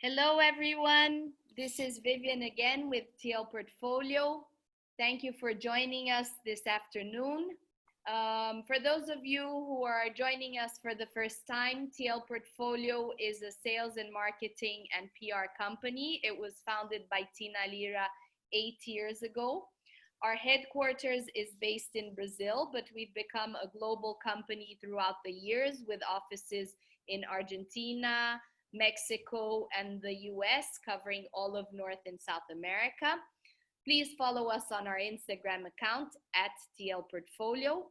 Hello, everyone. This is Vivian again with TL Portfolio. Thank you for joining us this afternoon. For those of you who are joining us for the first time, TL Portfolio is a sales and marketing and PR company. It was founded by Tina Lira 8 years ago. Our headquarters is based in Brazil, but we've become a global company throughout the years with offices in Argentina, Mexico, and the US, covering all of North and South America. Please follow us on our Instagram account at TL Portfolio.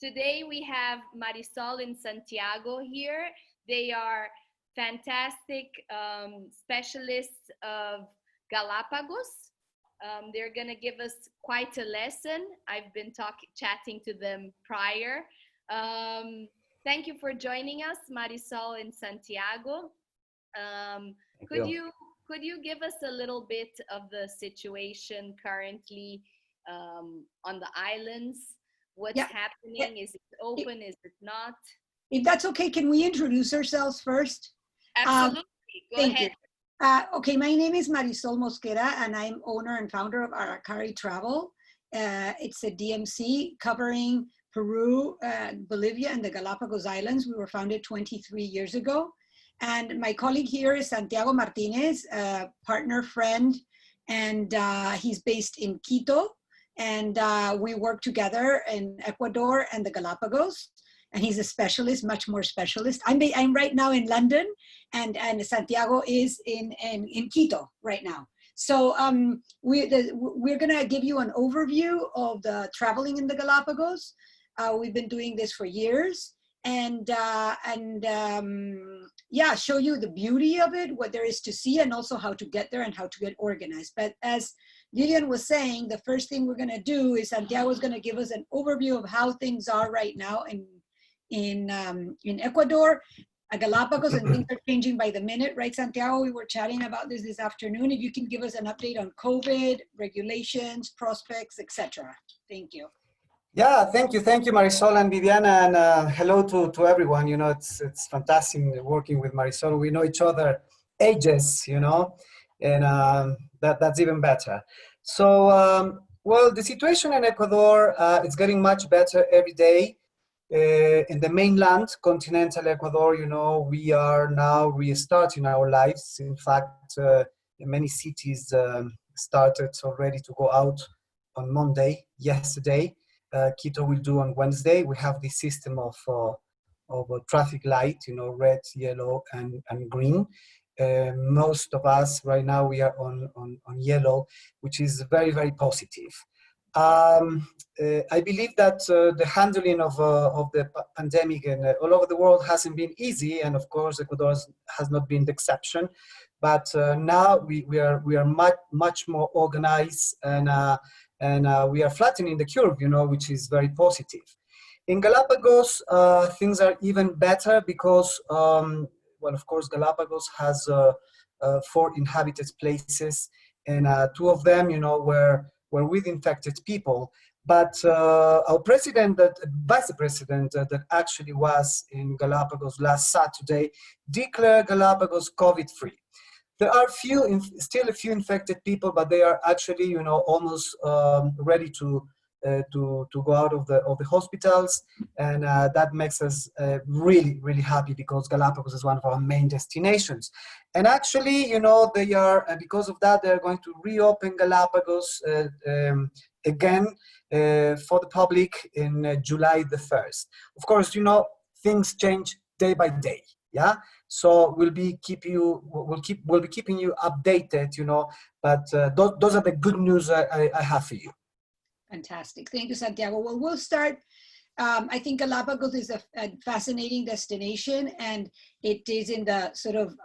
Today we have Marisol and Santiago here. They are fantastic specialists of Galapagos. They're going to give us quite a lesson. I've been chatting to them prior. Thank you for joining us, Marisol and Santiago. Could you give us a little bit of the situation currently on the islands? What's happening? Is it open? Is it not? If that's okay, can we introduce ourselves first? Absolutely. Go ahead. Okay, my name is Marisol Mosquera, and I'm owner and founder of ARACARI Travel. It's a DMC covering Peru, Bolivia, and the Galapagos Islands. We were founded 23 years ago. And my colleague here is Santiago Martinez, partner, friend, and he's based in Quito. And we work together in Ecuador and the Galapagos. And he's a specialist, much more specialist. I'm right now in London, and Santiago is in Quito right now. So we're gonna give you an overview of the traveling in the Galapagos. We've been doing this for years, and show you the beauty of it, what there is to see, and also how to get there and how to get organized. But as Vivian was saying, the first thing we're gonna do is Santiago is gonna give us an overview of how things are right now in Ecuador, Galapagos, and things are changing by the minute, right, Santiago? We were chatting about this afternoon. If you can give us an update on COVID, regulations, prospects, etc. Thank you. Yeah, thank you, Marisol and Viviana, and hello to everyone. You know, it's fantastic working with Marisol. We know each other ages, you know, and that's even better. So, well, the situation in Ecuador is getting much better every day. In the mainland, continental Ecuador, you know, we are now restarting our lives. In fact, many cities started already to go out on Monday, yesterday. Quito will do on Wednesday. We have this system of a traffic light, you know, red, yellow, and green. Most of us right now, we are on yellow, which is very, very positive. I believe that the handling of the pandemic and all over the world hasn't been easy, and of course Ecuador has not been the exception. But now we are much more organized, and we are flattening the curve, you know, which is very positive. In Galapagos, things are even better because, well, of course, Galapagos has 4 inhabited places, and 2 of them, you know, were with infected people. But our vice president that actually was in Galapagos last Saturday declared Galapagos COVID-free. There are still a few infected people, but they are actually, you know, almost ready to go out of the hospitals, and that makes us really, really happy because Galapagos is one of our main destinations. And actually, you know, they are, because of that, they're going to reopen Galapagos again for the public in July the 1st. Of course, you know, things change day by day. Yeah, so we'll be keeping you updated, you know. But those are the good news I have for you. Fantastic, thank you, Santiago. Well, we'll start. I think Galapagos is a fascinating destination, and it is in the sort of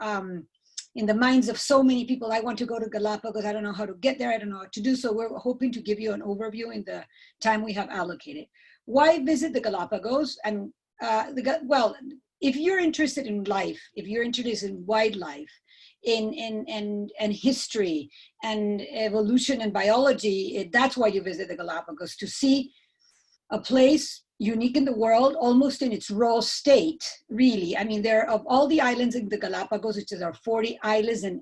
in the minds of so many people. I want to go to Galapagos. I don't know how to get there. I don't know what to do. So we're hoping to give you an overview in the time we have allocated. Why visit the Galapagos? And well, if you're interested in life, if you're interested in wildlife, in history and evolution and biology, that's why you visit the Galapagos, to see a place unique in the world, almost in its raw state, really. I mean, there of all the islands in the Galapagos, which is our 40 islands and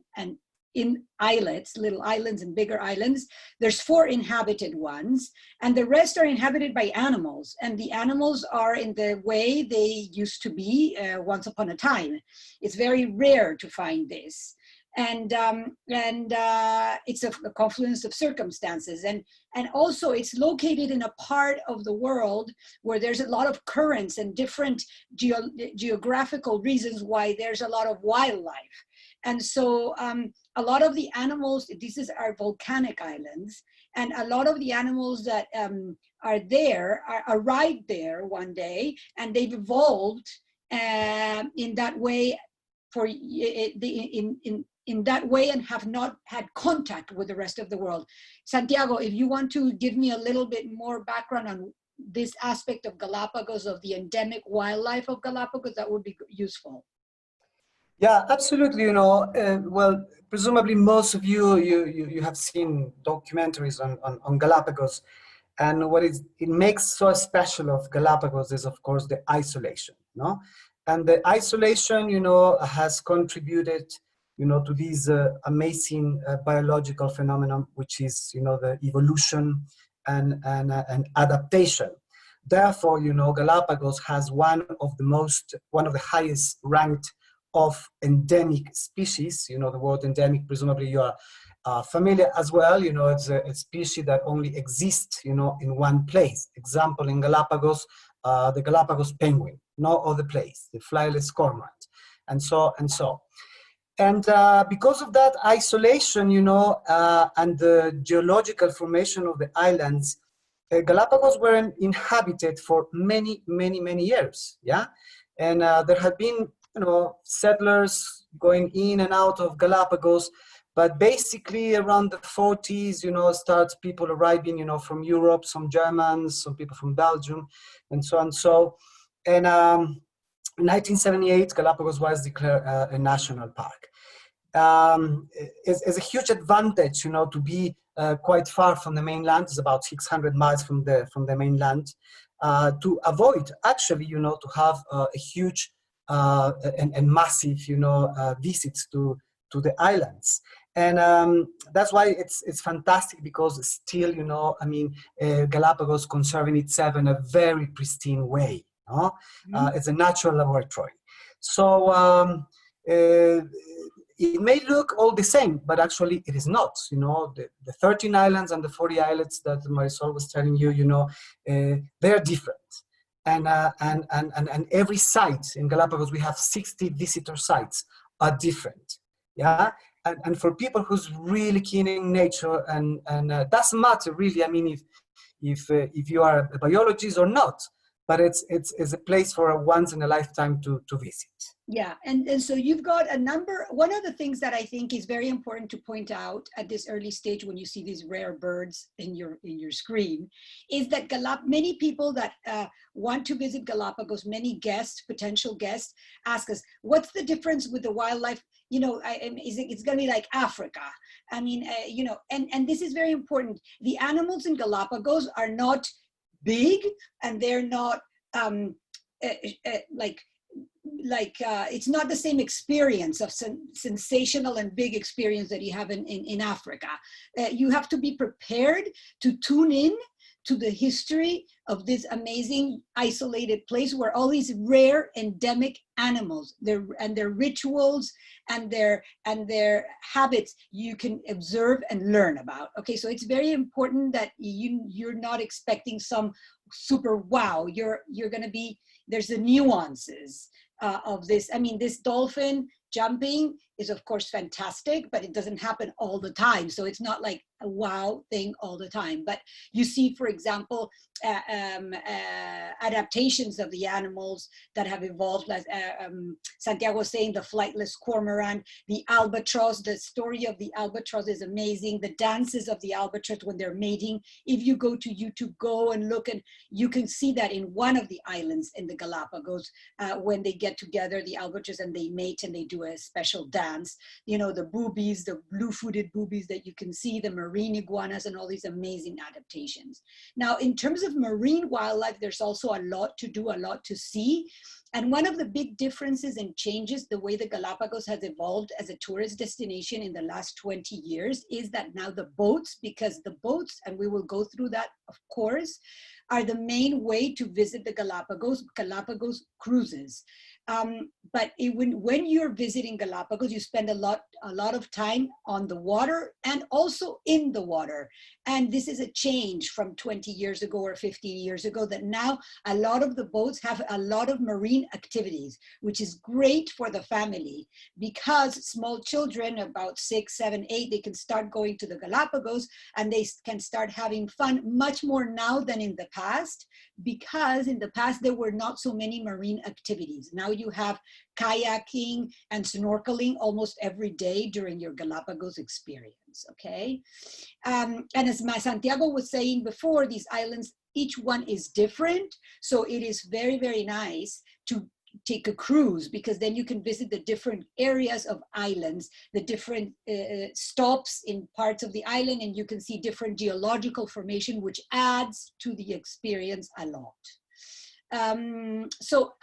in islets, little islands and bigger islands, there's 4 inhabited ones, and the rest are inhabited by animals. And the animals are in the way they used to be once upon a time. It's very rare to find this. And it's a confluence of circumstances. And also it's located in a part of the world where there's a lot of currents and different geographical reasons why there's a lot of wildlife. And so a lot of the animals, these are volcanic islands, and a lot of the animals that are there arrived there one day, and they've evolved in that way in that way, and have not had contact with the rest of the world. Santiago, if you want to give me a little bit more background on this aspect of Galapagos, of the endemic wildlife of Galapagos, that would be useful. Yeah, absolutely. You know, well, presumably most of you have seen documentaries on Galapagos, and what it makes so special of Galapagos is, of course, the isolation. No, and the isolation, you know, has contributed, you know, to this amazing biological phenomenon, which is, you know, the evolution and adaptation. Therefore, you know, Galapagos has one of the highest ranked of endemic species. You know, the word endemic, presumably you are familiar as well. You know, it's a species that only exists, you know, in one place. Example, in Galapagos, the Galapagos penguin, no other place, the flyless cormorant, and so and so. And because of that isolation, you know, and the geological formation of the islands, Galapagos were inhabited for many, many, many years, yeah? And there have been, you know, settlers going in and out of Galapagos, but basically around the 40s, you know, starts people arriving, you know, from Europe, some Germans, some people from Belgium, and so on. So, and in 1978, Galapagos was declared a national park. It's a huge advantage, you know, to be quite far from the mainland. It's about 600 miles from the mainland, to avoid actually, you know, to have a huge and massive, you know, visits to the islands. And that's why it's fantastic, because still, you know, I mean, Galapagos conserving itself in a very pristine way. No? It's a natural laboratory. So it may look all the same, but actually it is not. You know, the 13 islands and the 40 islets that Marisol was telling you, you know, they're different. And every site in Galapagos, we have 60 visitor sites, are different. Yeah. And for people who's really keen in nature, and doesn't matter really, I mean, if you are a biologist or not, but it's a place for a once in a lifetime to visit. Yeah, and so you've got a number. One of the things that I think is very important to point out at this early stage when you see these rare birds in your screen is that many people that want to visit Galapagos, many guests, potential guests, ask us, what's the difference with the wildlife? You know, it's going to be like Africa. I mean, you know, and this is very important. The animals in Galapagos are not big, and they're not it's not the same experience of sensational and big experience that you have in Africa. You have to be prepared to tune in to the history of this amazing isolated place where all these rare endemic animals, their rituals and their habits you can observe and learn about. Okay, so it's very important that you're not expecting some super wow. You're going to be, there's the nuances of this. I mean, this dolphin jumping is of course fantastic, but it doesn't happen all the time. So it's not like a wow thing all the time. But you see, for example, adaptations of the animals that have evolved, like Santiago was saying, the flightless cormorant, the albatross. The story of the albatross is amazing. The dances of the albatross when they're mating. If you go to YouTube, go and look, and you can see that in one of the islands in the Galapagos, when they get together, the albatross, and they mate and they do a special dance. plants, you know, the boobies, the blue-footed boobies that you can see, the marine iguanas, and all these amazing adaptations. Now, in terms of marine wildlife, there's also a lot to do, a lot to see. And one of the big differences and changes, the way the Galapagos has evolved as a tourist destination in the last 20 years, is that now the boats, because the boats, and we will go through that, of course, are the main way to visit the Galapagos cruises. But when you're visiting Galapagos, you spend a lot of time on the water and also in the water. And this is a change from 20 years ago or 15 years ago, that now a lot of the boats have a lot of marine activities, which is great for the family, because small children, about 6, 7, 8, they can start going to the Galapagos and they can start having fun much more now than in the past, because in the past there were not so many marine activities. Now you have kayaking and snorkeling almost every day during your Galapagos experience, okay? And as Santiago was saying before, these islands, each one is different. So it is very, very nice to take a cruise, because then you can visit the different areas of islands, the different stops in parts of the island, and you can see different geological formation, which adds to the experience a lot. So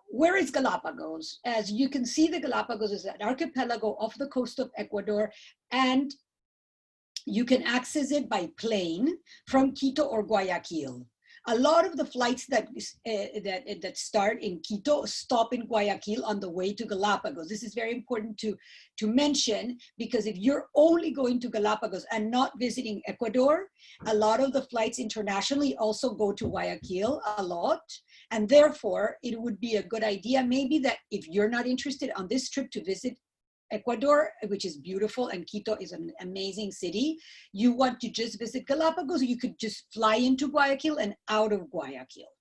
where is Galapagos? As you can see, the Galapagos is an archipelago off the coast of Ecuador, and you can access it by plane from Quito or Guayaquil. A lot of the flights that start in Quito stop in Guayaquil on the way to Galapagos. This is very important to mention, because if you're only going to Galapagos and not visiting Ecuador, a lot of the flights internationally also go to Guayaquil a lot. And therefore, it would be a good idea maybe that if you're not interested on this trip to visit Ecuador, which is beautiful, and Quito is an amazing city, you want to just visit Galapagos, you could just fly into Guayaquil and out of Guayaquil.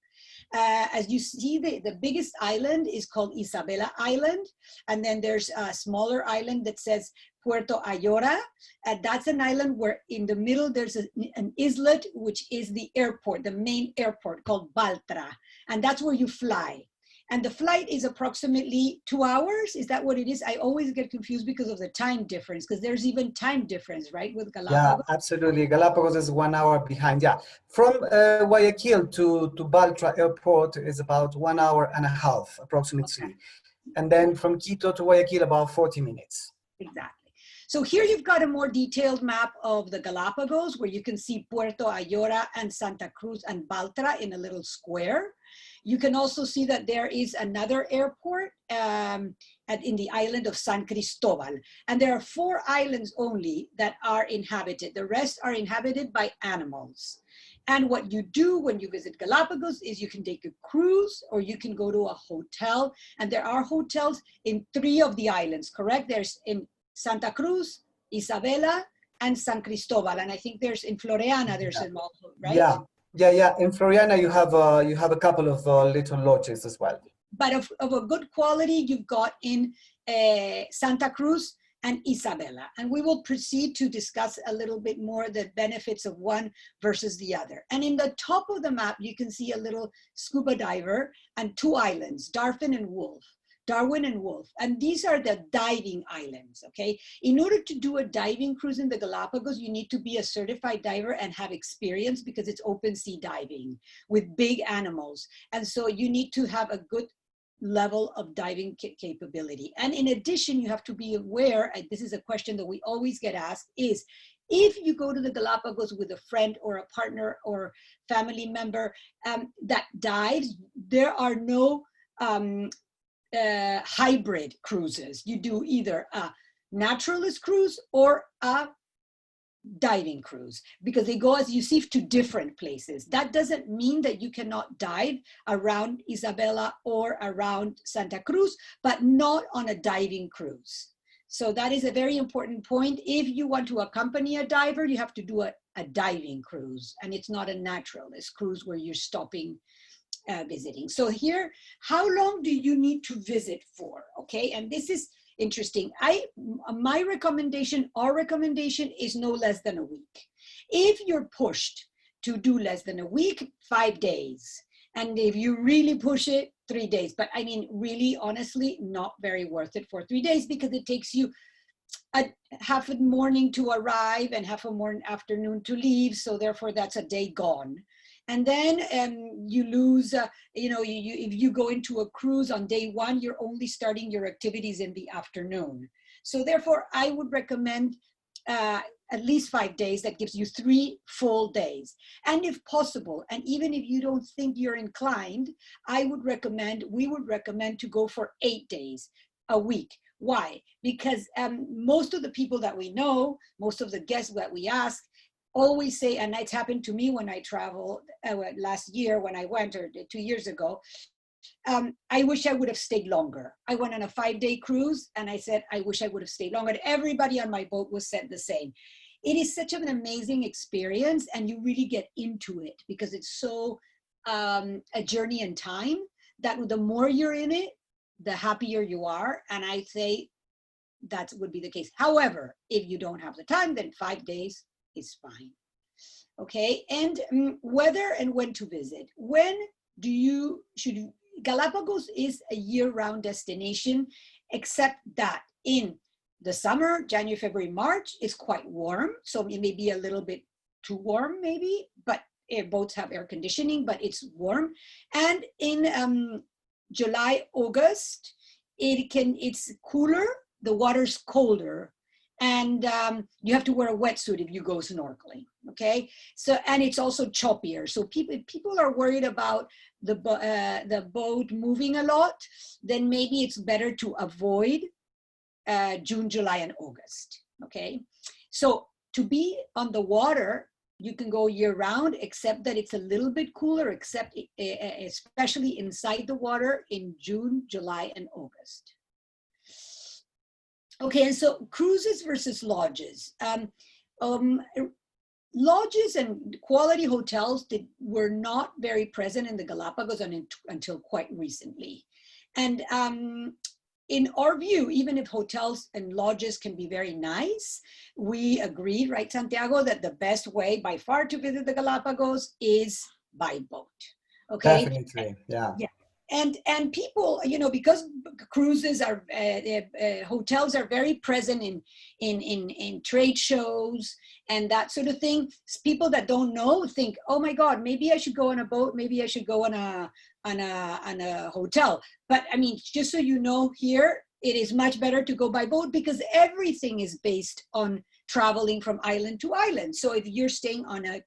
As you see, the biggest island is called Isabela Island. And then there's a smaller island that says Puerto Ayora. That's an island where in the middle there's an islet, which is the airport, the main airport, called Baltra. And that's where you fly. And the flight is approximately 2 hours. Is that what it is? I always get confused because of the time difference, because there's even time difference, right, with Galapagos? Yeah, absolutely. Galapagos is 1 hour behind. Yeah, from Guayaquil to Baltra Airport is about 1 hour and a half, approximately. Okay. And then from Quito to Guayaquil, about 40 minutes. Exactly. So here you've got a more detailed map of the Galapagos, where you can see Puerto Ayora and Santa Cruz and Baltra in a little square. You can also see that there is another airport in the island of San Cristobal. And there are 4 islands only that are inhabited. The rest are inhabited by animals. And what you do when you visit Galapagos is you can take a cruise, or you can go to a hotel. And there are hotels in 3 of the islands, correct? There's in Santa Cruz, Isabela, and San Cristobal. And I think there's in Floreana, there's also, right? Yeah. Yeah. In Floriana, you have a couple of little lodges as well. But of a good quality, you've got in Santa Cruz and Isabela. And we will proceed to discuss a little bit more the benefits of one versus the other. And in the top of the map, you can see a little scuba diver and 2 islands, Darwin and Wolf. And these are the diving islands, okay? In order to do a diving cruise in the Galapagos, you need to be a certified diver and have experience, because it's open sea diving with big animals. And so you need to have a good level of diving capability. And in addition, you have to be aware, and this is a question that we always get asked, is if you go to the Galapagos with a friend or a partner or family member that dives, there are no hybrid cruises. You do either a naturalist cruise or a diving cruise, because they go, as you see, to different places. That doesn't mean that you cannot dive around Isabela or around Santa Cruz, but not on a diving cruise. So that is a very important point. If you want to accompany a diver, you have to do a diving cruise, and it's not a naturalist cruise where you're stopping visiting. So here, how long do you need to visit for? Okay, and this is interesting. Our recommendation is no less than a week. If you're pushed to do less than a week, 5 days. And if you really push it, 3 days. But I mean, really, honestly, not very worth it for 3 days, because it takes you a half a morning to arrive and half a morning afternoon to leave. So therefore that's a day gone. And then you lose, if you go into a cruise on day one, you're only starting your activities in the afternoon. So therefore I would recommend at least 5 days. That gives you 3 full days. And if possible, and even if you don't think you're inclined, we would recommend to go for 8 days a week. Why? Because most of the people that we know, most of the guests that we ask, always say, and it's happened to me when I traveled last year when I went, or 2 years ago, I wish I would have stayed longer. I went on a 5-day cruise and I said, I wish I would have stayed longer. And everybody on my boat was said the same. It is such an amazing experience, and you really get into it because it's so a journey in time that the more you're in it, the happier you are. And I say that would be the case. However, if you don't have the time, then 5 days is fine. Okay, and whether and when to visit. Galapagos is a year-round destination, except that in the summer, January, February, March, is quite warm. So it may be a little bit too warm maybe, but boats have air conditioning, but it's warm. And in July, August, it's cooler, the water's colder, and you have to wear a wetsuit if you go snorkeling, okay? So, and it's also choppier. So people are worried about the boat moving a lot, then maybe it's better to avoid June, July, and August, okay? So to be on the water, you can go year round, except that it's a little bit cooler, especially inside the water in June, July, and August. Okay, and so cruises versus lodges. Lodges and quality hotels were not very present in the Galapagos until quite recently. And in our view, even if hotels and lodges can be very nice, we agreed, right, Santiago, that the best way by far to visit the Galapagos is by boat. Okay. Definitely, yeah. Yeah. And people, because cruises are, hotels are very present in trade shows and that sort of thing. People that don't know think, oh my God, maybe I should go on a boat, maybe I should go on a hotel. But I mean, just so you know, here it is much better to go by boat because everything is based on traveling from island to island. So if you're staying on a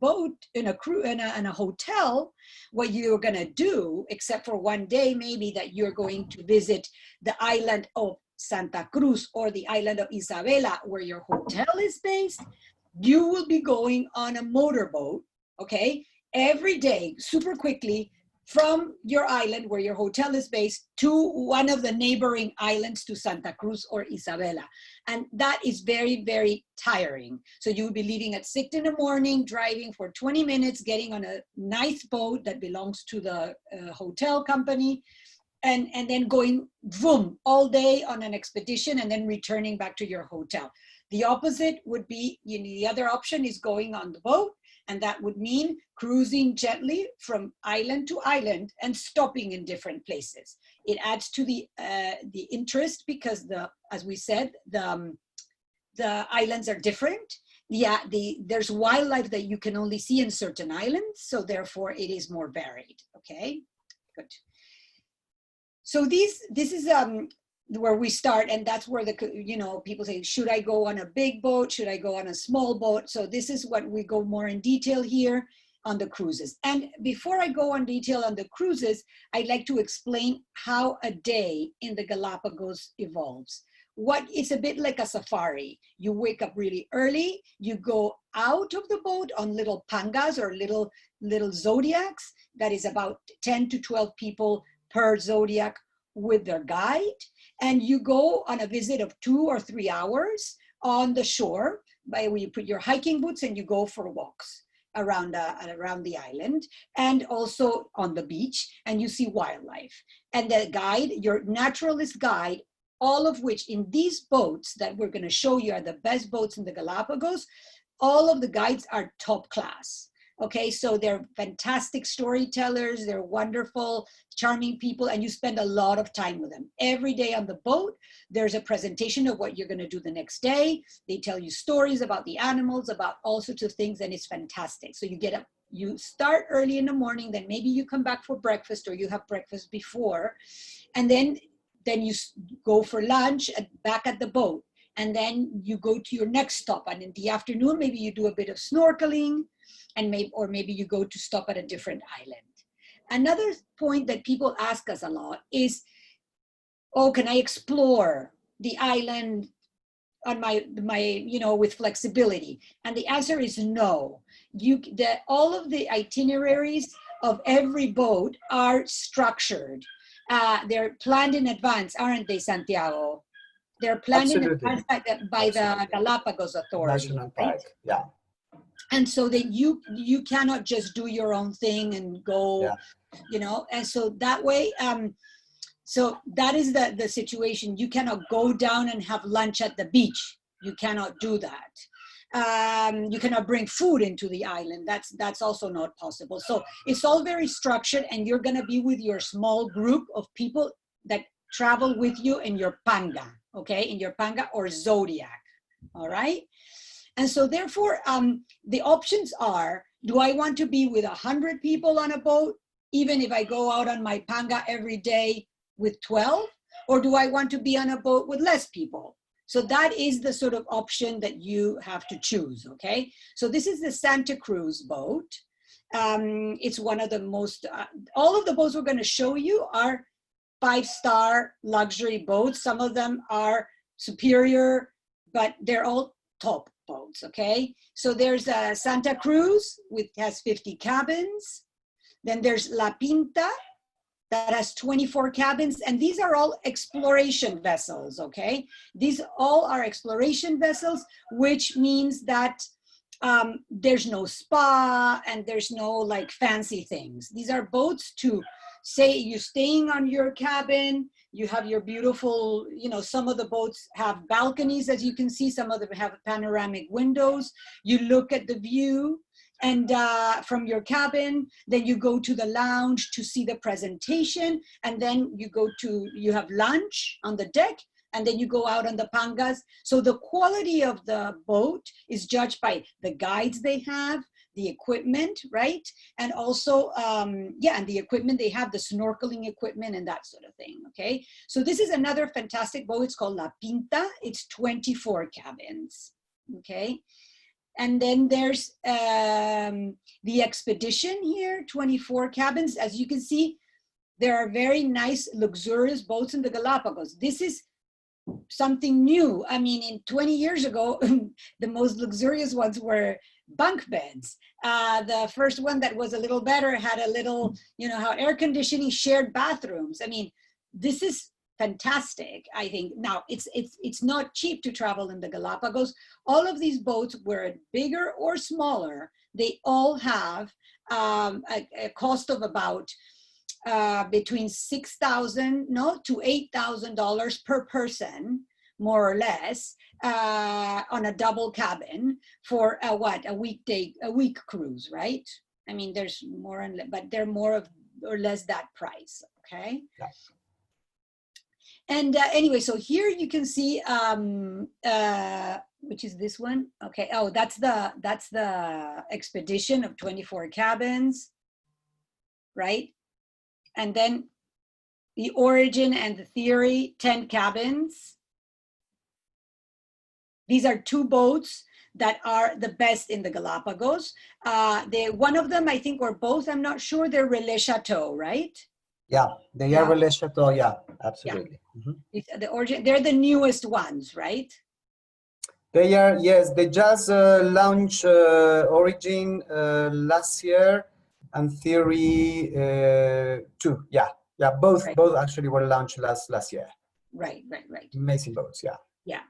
boat in a hotel, what you're going to do, except for one day maybe that you're going to visit the island of Santa Cruz or the island of Isabela where your hotel is based, you will be going on a motorboat, okay, every day super quickly from your island where your hotel is based to one of the neighboring islands to Santa Cruz or Isabela. And that is very, very tiring. So you will be leaving at 6 in the morning, driving for 20 minutes, getting on a nice boat that belongs to the hotel company, and then going boom all day on an expedition and then returning back to your hotel. The opposite would be, the other option is going on the boat, and that would mean cruising gently from island to island and stopping in different places. It adds to the interest because as we said, the islands are different. Yeah, there's wildlife that you can only see in certain islands, so therefore it is more varied. Okay, good. So this is where we start, and that's where people say, should I go on a big boat? Should I go on a small boat? So this is what we go more in detail here on the cruises. And before I go on detail on the cruises, I'd like to explain how a day in the Galapagos evolves. It's a bit like a safari. You wake up really early, you go out of the boat on little pangas or little zodiacs. That is about 10 to 12 people per zodiac with their guide. And you go on a visit of 2 or 3 hours on the shore where you put your hiking boots and you go for walks around the island and also on the beach, and you see wildlife. And the guide, your naturalist guide, all of which in these boats that we're going to show you are the best boats in the Galapagos, all of the guides are top class. Okay, so they're fantastic storytellers, they're wonderful, charming people, and you spend a lot of time with them. Every day on the boat, there's a presentation of what you're gonna do the next day. They tell you stories about the animals, about all sorts of things, and it's fantastic. So you get up, you start early in the morning, then maybe you come back for breakfast or you have breakfast before, and then you go for lunch back at the boat. And then you go to your next stop. And in the afternoon, maybe you do a bit of snorkeling, and maybe you go to stop at a different island. Another point that people ask us a lot is, oh, can I explore the island on my with flexibility? And the answer is no. All of the itineraries of every boat are structured. They're planned in advance, aren't they, Santiago? They're planned in advance by the Galapagos Authority. National Park, yeah. And so that you cannot just do your own thing and go, and so that way, so that is the situation. You cannot go down and have lunch at the beach. You cannot do that. You cannot bring food into the island. That's also not possible. So it's all very structured, and you're gonna be with your small group of people that travel with you in your panga, okay? In your panga or zodiac, all right? And so therefore, the options are, do I want to be with 100 people on a boat, even if I go out on my panga every day with 12? Or do I want to be on a boat with less people? So that is the sort of option that you have to choose, okay? So this is the Santa Cruz boat. It's one of the most, all of the boats we're gonna show you are 5-star luxury boats. Some of them are superior, but they're all top boats, okay? So there's Santa Cruz, which has 50 cabins. Then there's La Pinta, that has 24 cabins, and these are all exploration vessels, okay? These all are exploration vessels, which means that there's no spa and there's no like fancy things. These are boats to say you're staying on your cabin, you have your beautiful, some of the boats have balconies, as you can see, some of them have panoramic windows. You look at the view and from your cabin, then you go to the lounge to see the presentation, and then you have lunch on the deck, and then you go out on the pangas. So the quality of the boat is judged by the guides they have, the equipment, right? And also, and the equipment they have, the snorkeling equipment and that sort of thing, okay? So this is another fantastic boat. It's called La Pinta. It's 24 cabins, okay? And then there's the Expedition here, 24 cabins. As you can see, there are very nice, luxurious boats in the Galapagos. This is something new. I mean, in 20 years ago, the most luxurious ones were bunk beds. The first one that was a little better had a little, how air conditioning, shared bathrooms. I mean, this is fantastic, I think. Now, it's not cheap to travel in the Galapagos. All of these boats, were bigger or smaller, they all have a cost of about between $6,000 to $8,000 per person, more or less, on a double cabin for a week cruise, right? I mean, there's more, but they're more or less that price, okay? Yes. And anyway, so here you can see, which is this one? Okay. Oh, that's the Expedition of 24 cabins, right? And then the Origin and the Theory, 10 cabins. These are two boats that are the best in the Galapagos. One of them, I think, or both, I'm not sure, they're Relais Chateau, right? Yeah, they are Relais Chateau, yeah, absolutely. Yeah. Mm-hmm. The Origin, they're the newest ones, right? They are, yes, they just launched Origin last year, and Theory too, yeah. Both actually were launched last year. Right. Amazing boats, yeah. Yeah,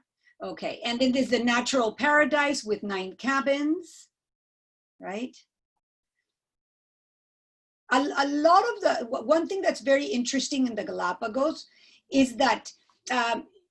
okay. And then there's the Natural Paradise with 9 cabins, right? A lot of one thing that's very interesting in the Galapagos is that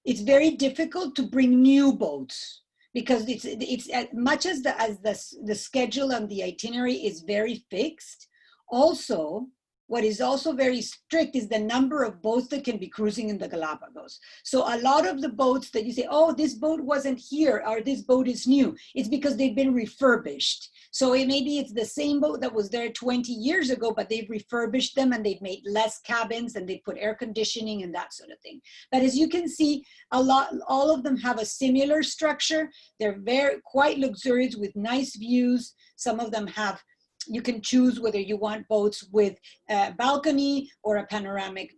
it's very difficult to bring new boats because it's as much as the schedule and the itinerary is very fixed. Also, what is also very strict is the number of boats that can be cruising in the Galapagos. So a lot of the boats that you say, oh, this boat wasn't here, or this boat is new, it's because they've been refurbished. So maybe it's the same boat that was there 20 years ago, but they've refurbished them and they've made less cabins and they put air conditioning and that sort of thing. But as you can see, all of them have a similar structure. They're quite luxurious with nice views. Some of them have, you can choose whether you want boats with a balcony or a panoramic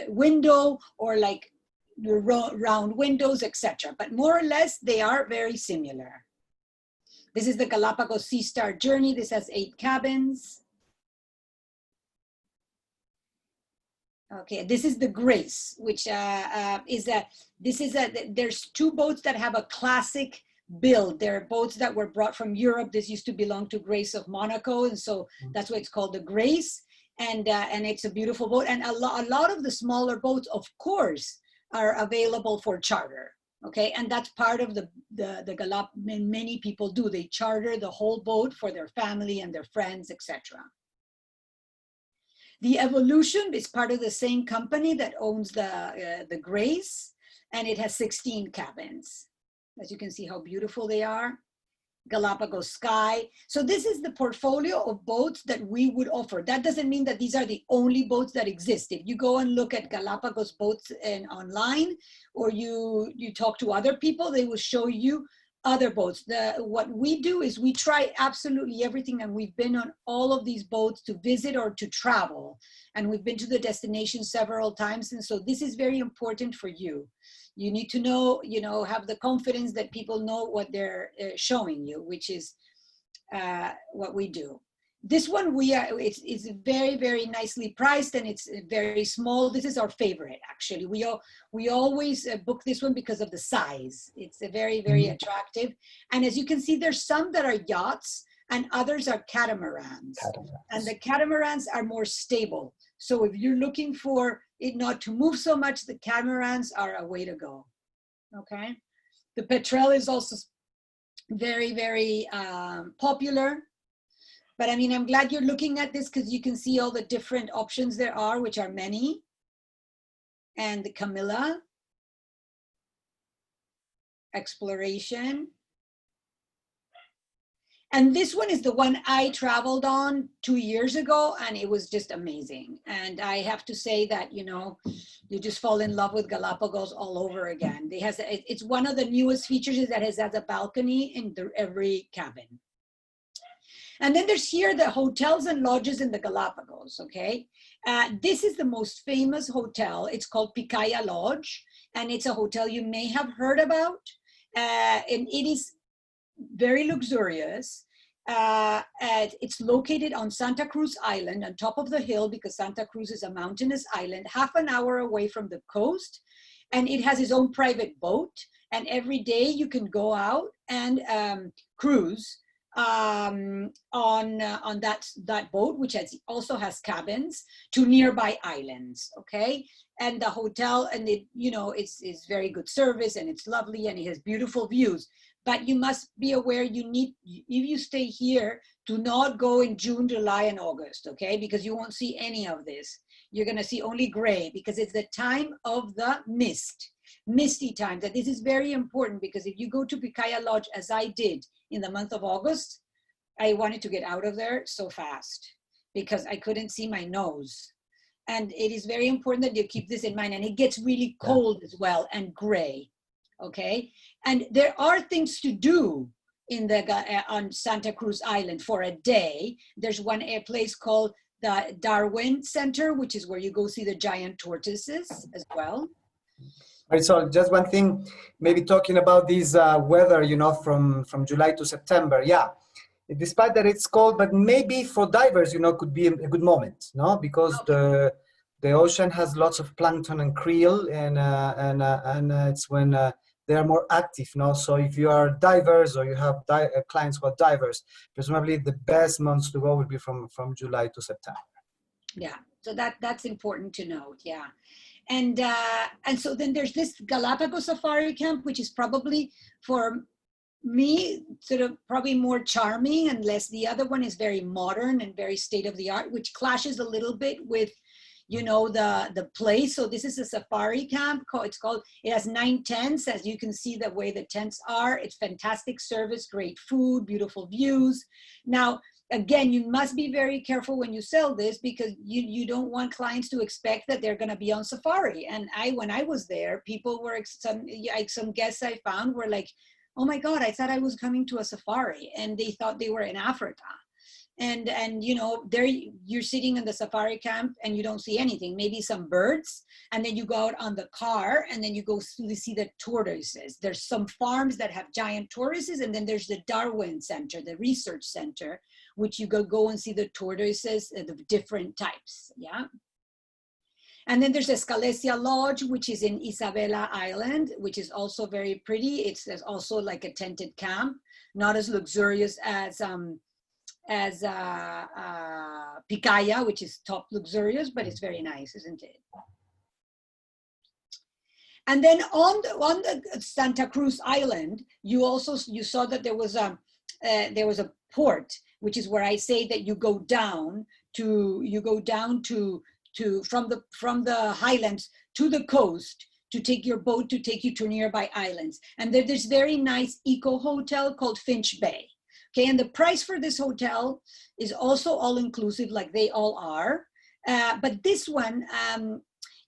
window, or like round windows, etc. But more or less, they are very similar. This is the Galapagos Sea Star Journey. This has 8 cabins. Okay, this is the Grace, which there's 2 boats that have a classic build. They're boats that were brought from Europe. This used to belong to Grace of Monaco, and so that's why it's called the Grace. And it's a beautiful boat. And a lot of the smaller boats, of course, are available for charter. Okay, and that's part of the Galapagos. Many people do. They charter the whole boat for their family and their friends, etc. The Evolution is part of the same company that owns the Grace, and it has 16 cabins. As you can see how beautiful they are. Galapagos Sky. So this is the portfolio of boats that we would offer. That doesn't mean that these are the only boats that exist. If you go and look at Galapagos boats online, or you talk to other people, they will show you other boats. What we do is we try absolutely everything, and we've been on all of these boats to visit or to travel. And we've been to the destination several times. And so this is very important for you. You need to know, have the confidence that people know what they're showing you, which is what we do. This one, it's very, very nicely priced, and it's very small. This is our favorite, actually. We always book this one because of the size. It's a very, very attractive. And as you can see, there's some that are yachts and others are catamarans. And the catamarans are more stable. So if you're looking for it not to move so much, the catamarans are a way to go. Okay. The Petrel is also very, very popular. But I mean, I'm glad you're looking at this because you can see all the different options there are, which are many. And the Camilla, Exploration. And this one is the one I traveled on 2 years ago, and it was just amazing. And I have to say that, you just fall in love with Galapagos all over again. It's one of the newest features is that it has a balcony in every cabin. And then there's here the hotels and lodges in the Galapagos, okay? This is the most famous hotel. It's called Picaya Lodge, and it's a hotel you may have heard about. And it is very luxurious. It's located on Santa Cruz Island, on top of the hill, because Santa Cruz is a mountainous island, half an hour away from the coast. And it has its own private boat. And every day you can go out and cruise on that boat, which also has cabins, to nearby islands. Okay, and the hotel, and it's very good service, and it's lovely, and it has beautiful views. But you must be aware, if you stay here, do not go in June, July, and August, okay? Because you won't see any of this. You're gonna see only gray, because it's the time of the misty time. That this is very important, because if you go to Picaya Lodge, as I did in the month of August, I wanted to get out of there so fast because I couldn't see my nose. And it is very important that you keep this in mind. And it gets really cold as well, and gray. Okay, and there are things to do on Santa Cruz Island for a day. There's a place called the Darwin Center, which is where you go see the giant tortoises as well. Right, so just one thing, maybe talking about this weather, from July to September. Yeah, despite that it's cold, but maybe for divers, could be a good moment, no? Because the ocean has lots of plankton and krill, and it's when they are more active, no? So if you are divers or you have clients who are divers, presumably the best months to go would be from July to September. Yeah, so that's important to note, yeah. And so then there's this Galapagos Safari Camp, which is probably for me, sort of probably more charming, unless the other one is very modern and very state of the art, which clashes a little bit with, you know, the place. So this is a safari camp. It has 9 tents. As you can see the way the tents are, it's fantastic service, great food, beautiful views. Now, again, you must be very careful when you sell this, because you don't want clients to expect that they're going to be on safari. And when I was there, people were, some guests I found were like, oh my God, I thought I was coming to a safari, and they thought they were in Africa. And you know, there you're sitting in the safari camp and you don't see anything, maybe some birds, and then you go out on the car and then you see the tortoises. There's some farms that have giant tortoises, and then there's the Darwin Center, the research center, which you go and see the tortoises, the different types. Yeah. And then there's Escalesia Lodge, which is in Isabela Island, which is also very pretty. It's also like a tented camp, not as luxurious as Picaya, which is top luxurious, but it's very nice, isn't it? And then on the Santa Cruz Island, you saw that there was a port, which is where I say that you go down from the highlands to the coast to take your boat to take you to nearby islands. And there's this very nice eco hotel called Finch Bay. Okay, and the price for this hotel is also all inclusive, like they all are. But this one,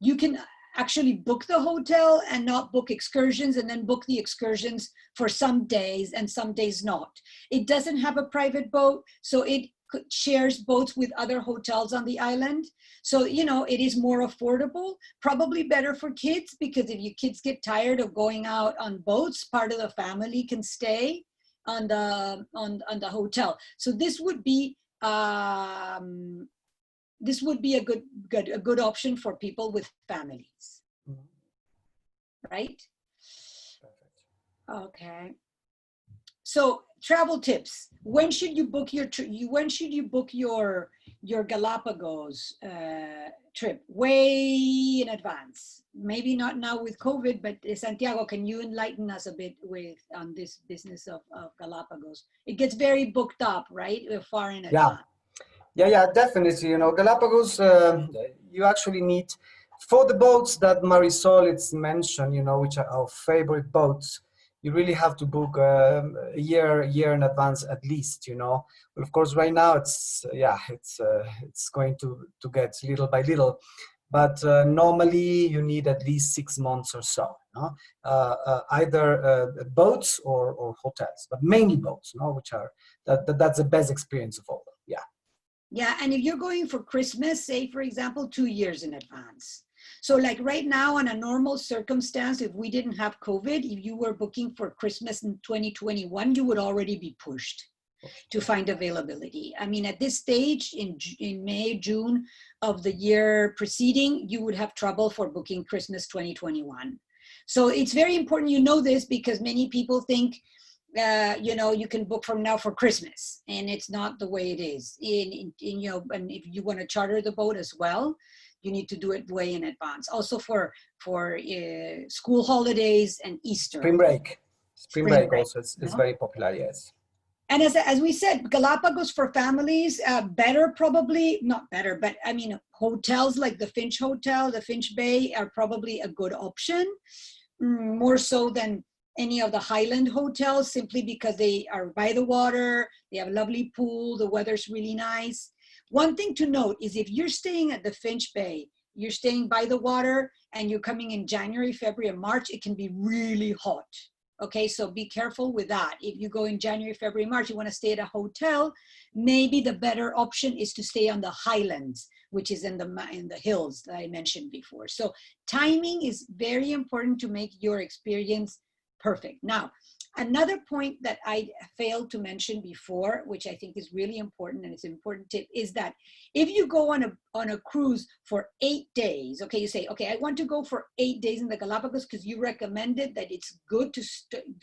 you can actually book the hotel and not book excursions, and then book the excursions for some days and some days not. It doesn't have a private boat, so it shares boats with other hotels on the island. So, you know, it is more affordable, probably better for kids, because if your kids get tired of going out on boats, part of the family can stay on the hotel. So this would be a good option for people with families, right? Perfect. Okay. So travel tips. When should you book your Galapagos trip? Way in advance. Maybe not now with COVID, but Santiago, can you enlighten us a bit on this business of Galapagos? It gets very booked up, right? Far in advance. Yeah, definitely. You know, Galapagos, you actually need, for the boats that Marisol it's mentioned, you know, which are our favorite boats, you really have to book a year in advance at least, you know. But of course, right now it's going to get little by little. But normally you need at least 6 months or so, no? Either boats or hotels, but mainly boats, no? Which are that's the best experience of all. Yeah. Yeah, and if you're going for Christmas, say for example, 2 years in advance. So like right now, on a normal circumstance, if we didn't have COVID, if you were booking for Christmas in 2021, you would already be pushed to find availability. I mean, at this stage in May, June of the year preceding, you would have trouble for booking Christmas 2021. So it's very important you know this, because many people think, you know, you can book from now for Christmas, and it's not the way it is. You know, and if you want to charter the boat as well, you need to do it way in advance. Also for school holidays and Easter. Spring break also is very popular, yes. And as we said, Galapagos for families, probably not better, but I mean, hotels like the Finch Hotel, the Finch Bay are probably a good option, more so than any of the Highland hotels, simply because they are by the water, they have a lovely pool, the weather's really nice. One thing to note is if you're staying at the Finch Bay, you're staying by the water and you're coming in January, February, and March, it can be really hot. Okay, so be careful with that. If you go in January, February, March, you want to stay at a hotel, maybe the better option is to stay on the highlands, which is in the hills that I mentioned before. So timing is very important to make your experience perfect. Now, another point that I failed to mention before, which I think is really important, and it's an important tip, is that if you go on a cruise for 8 days, okay, you say, okay, I want to go for 8 days in the Galapagos because you recommended that it's good to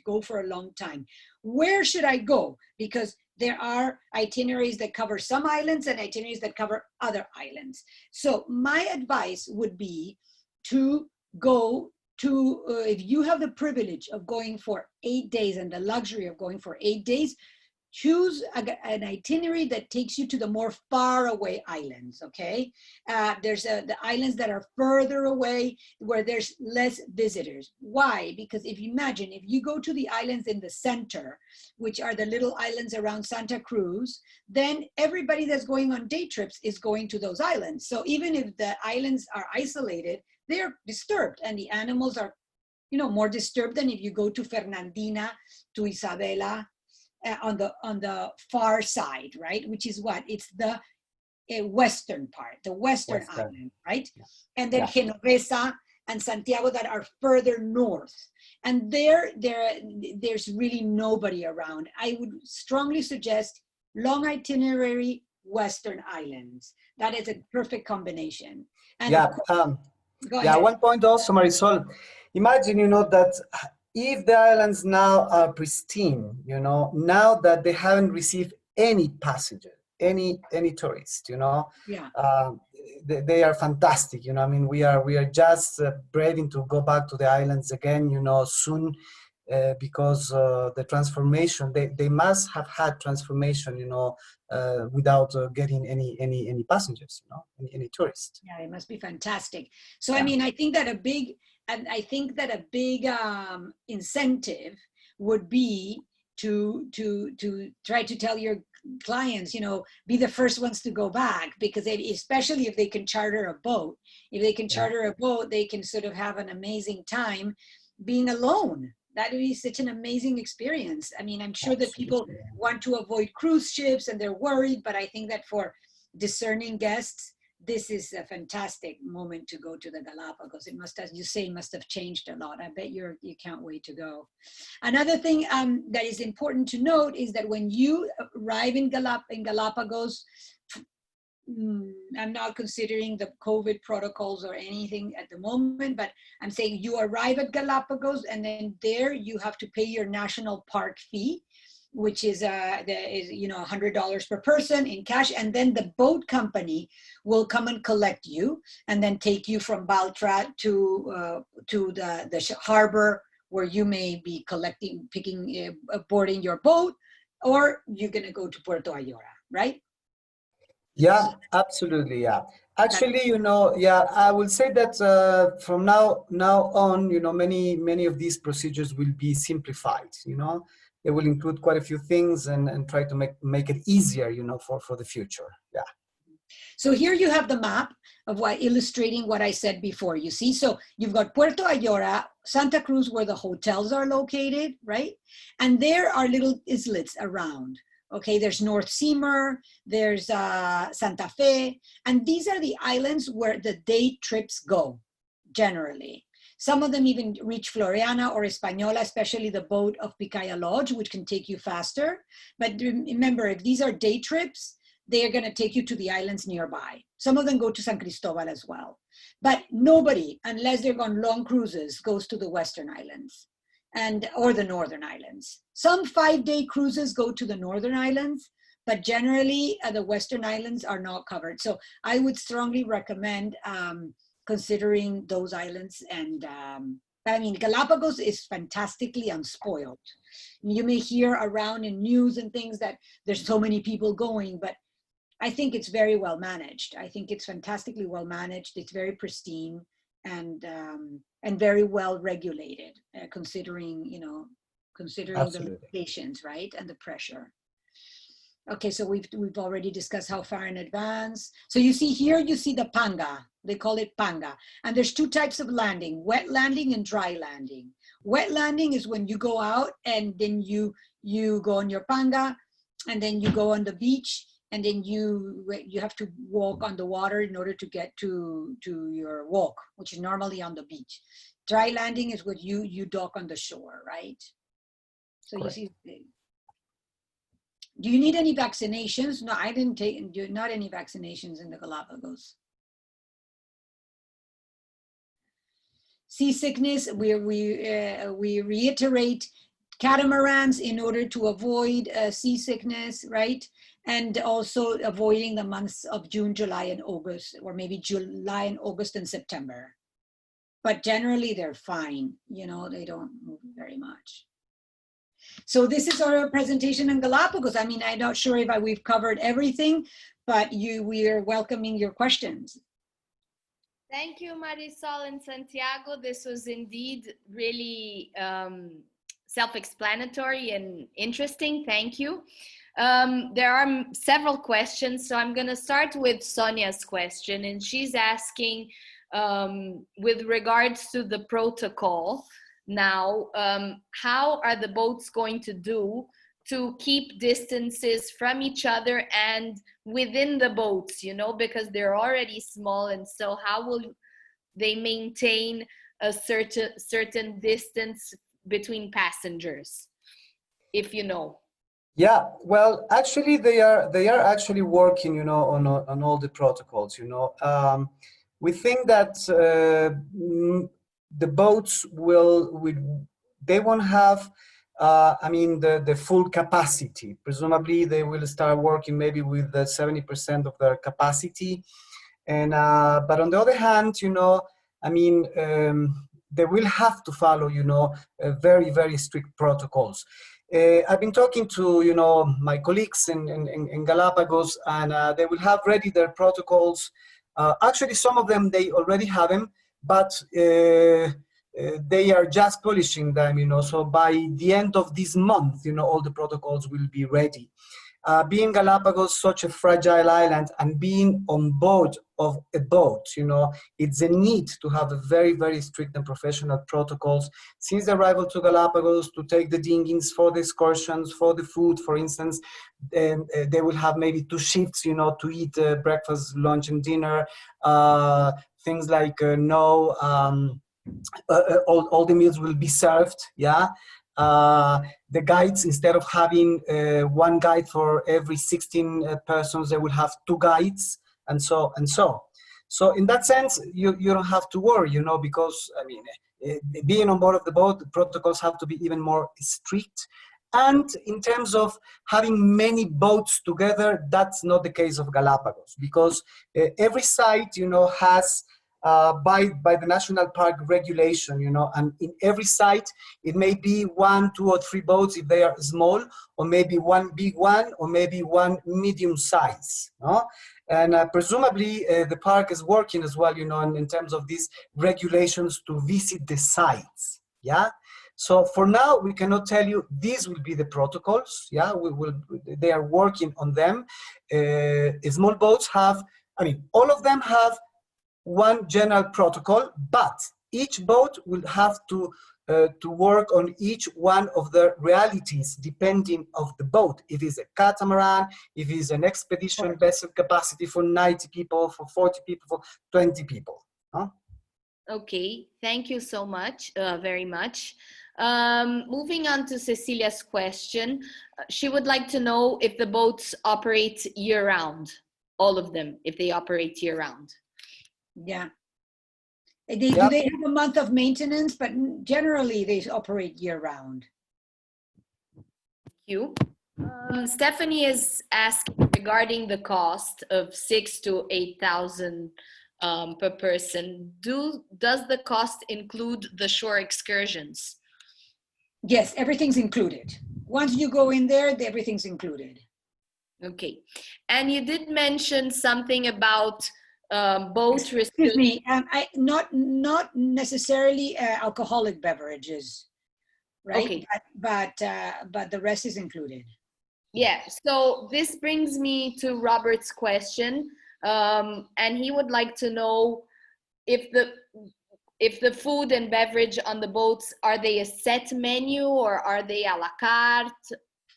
go for a long time. Where should I go? Because there are itineraries that cover some islands and itineraries that cover other islands. So my advice would be to go to, if you have the privilege of going for 8 days and the luxury of going for 8 days, choose an itinerary that takes you to the more far away islands, okay? There's the islands that are further away where there's less visitors. Why? Because if you imagine, if you go to the islands in the center, which are the little islands around Santa Cruz, then everybody that's going on day trips is going to those islands. So even if the islands are isolated, they're disturbed, and the animals are, you know, more disturbed than if you go to Fernandina, to Isabela, on the far side, right? Which is what? It's the western part, the western island, right? Yeah. And then Genovesa and Santiago that are further north. And there's really nobody around. I would strongly suggest long itinerary, western islands. That is a perfect combination. And go ahead. One point also, Marisol, imagine, you know, that if the islands now are pristine, you know, now that they haven't received any passenger, any tourist, you know, they are fantastic. You know, I mean, we are just braving to go back to the islands again, you know, soon, because the transformation, they must have had transformation, you know, without getting any passengers, you know, any tourists. Yeah, it must be fantastic. So, I mean, I think that a big incentive would be to try to tell your clients, you know, be the first ones to go back, because especially if they can charter a boat. If they can charter a boat, they can sort of have an amazing time being alone. That would be such an amazing experience. I mean, I'm sure that people want to avoid cruise ships and they're worried, but I think that for discerning guests, this is a fantastic moment to go to the Galapagos. It must, as you say, must have changed a lot. I bet you can't wait to go. Another thing that is important to note is that when you arrive in Galapagos, I'm not considering the COVID protocols or anything at the moment, but I'm saying you arrive at Galapagos and then there you have to pay your national park fee, which is you know, $100 per person in cash, and then the boat company will come and collect you and then take you from Baltra to the harbor where you may be boarding your boat, or you're gonna go to Puerto Ayora, right? Yeah, absolutely. Yeah, actually, you know, I will say that from now on, you know, many of these procedures will be simplified. You know, they will include quite a few things and try to make it easier, you know, for the future. Yeah. So here you have the map of illustrating what I said before. You see, so you've got Puerto Ayora, Santa Cruz, where the hotels are located, right? And there are little islets around. Okay, there's North Seymour, there's Santa Fe, and these are the islands where the day trips go, generally. Some of them even reach Floriana or Española, especially the boat of Picaya Lodge, which can take you faster. But remember, if these are day trips, they are going to take you to the islands nearby. Some of them go to San Cristobal as well. But nobody, unless they're on long cruises, goes to the Western Islands or the Northern Islands. Some 5-day cruises go to the Northern Islands, but generally the Western Islands are not covered. So I would strongly recommend considering those islands. And I mean, Galapagos is fantastically unspoiled. You may hear around in news and things that there's so many people going, but I think it's very well managed. I think it's fantastically well managed. It's very pristine and very well regulated, considering the locations, right, and the pressure. Okay, so we've already discussed how far in advance. So you see here, you see the panga. They call it panga. And there's 2 types of landing: wet landing and dry landing. Wet landing is when you go out and then you go on your panga, and then you go on the beach, and then you have to walk on the water in order to get to your walk, which is normally on the beach. Dry landing is what you dock on the shore, right? So correct. You see. Do you need any vaccinations? No, I didn't take, not any vaccinations in the Galapagos. Seasickness, we reiterate catamarans in order to avoid seasickness, right? And also avoiding the months of June, July, and August, or maybe July and August and September. but generally they're fine. You know, they don't move very much. So this is our presentation on Galapagos. I mean, I'm not sure if we've covered everything, but we are welcoming your questions. Thank you, Marisol and Santiago. This was indeed really self-explanatory and interesting. Thank you. There are several questions, so I'm going to start with Sonia's question, and she's asking with regards to the protocol now, how are the boats going to do to keep distances from each other and within the boats, you know, because they're already small, and so how will they maintain a certain distance between passengers, if you know? Yeah, well, actually, they are actually working, you know, on all the protocols. You know, we think that the boats they won't have, I mean, the full capacity. Presumably, they will start working maybe with the 70% of their capacity, and but on the other hand, you know, I mean, they will have to follow, you know, very, very strict protocols. I've been talking to, you know, my colleagues in Galapagos, and they will have ready their protocols. Actually, some of them, they already have them, but they are just polishing them, you know, so by the end of this month, you know, all the protocols will be ready. Being Galapagos such a fragile island and being on board of a boat, you know, it's a need to have a very, very strict and professional protocols since the arrival to Galapagos, to take the dinghies for the excursions, for the food, for instance. They will have maybe 2 shifts, you know, to eat breakfast, lunch, and dinner. Things like all the meals will be served, yeah. The guides, instead of having 1 guide for every 16 persons, they will have 2 guides, and so and so. So in that sense, you don't have to worry, you know, because I mean, being on board of the boat, the protocols have to be even more strict. And in terms of having many boats together, that's not the case of Galapagos, because every site, you know, has by the national park regulation, you know, and in every site it may be 1, 2, or 3 boats if they are small, or maybe 1 big one, or maybe 1 medium size, no? And presumably the park is working as well, you know, in terms of these regulations to visit the sites, yeah. So for now, we cannot tell you these will be the protocols, yeah. They are working on them. Small boats have, I mean, all of them have 1 general protocol, but each boat will have to work on each one of the realities depending of the boat. If it's a catamaran, if it's an expedition vessel capacity for 90 people, for 40 people, for 20 people. Huh? Okay, thank you so much, very much. Moving on to Cecilia's question, she would like to know if the boats operate year-round, all of them, if they operate year-round. Yeah. Do they have a month of maintenance, but generally they operate year-round. Thank you. Stephanie is asking regarding the cost of 6,000 to 8,000 per person. Does the cost include the shore excursions? Yes, everything's included. Once you go in there, everything's included. Okay. And you did mention something about boat. Excuse me, not necessarily alcoholic beverages, right? Okay. But the rest is included. Yeah. So this brings me to Robert's question, and he would like to know if the food and beverage on the boats, are they a set menu or are they a la carte?